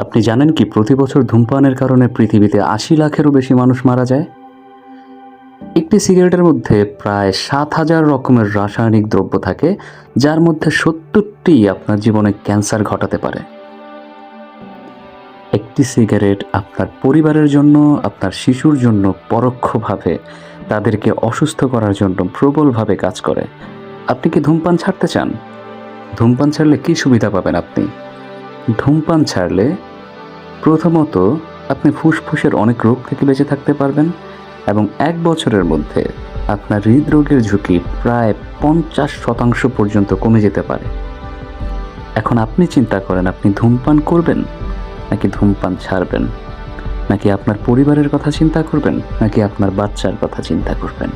আপনি জানেন কি প্রতি বছর ধূমপানের কারণে পৃথিবীতে ৮০ লাখেরও বেশি মানুষ মারা যায়? একটি সিগারেটের মধ্যে প্রায় ৭,০০০ রকমের রাসায়নিক দ্রব্য থাকে, যার মধ্যে ৭০টি আপনার জীবনে ক্যান্সার ঘটাতে পারে। একটি সিগারেট আপনার পরিবারের জন্য, আপনার শিশুর জন্য পরোক্ষভাবে তাদেরকে অসুস্থ করার জন্য প্রবলভাবে কাজ করে। আপনি কি ধূমপান ছাড়তে চান? ধূমপান ছাড়লে কী সুবিধা পাবেন আপনি? ধূমপান ছাড়লে প্রথমত আপনি ফুসফুসের অনেক রোগ থেকে বেঁচে থাকতে পারবেন এবং ১ বছরের মধ্যে আপনার হৃদরোগের ঝুঁকি প্রায় ৫০% পর্যন্ত কমে যেতে পারে। এখন আপনি চিন্তা করেন, আপনি ধূমপান করবেন নাকি ধূমপান ছাড়বেন? নাকি আপনার পরিবারের কথা চিন্তা করবেন নাকি আপনার বাচ্চার কথা চিন্তা করবেন?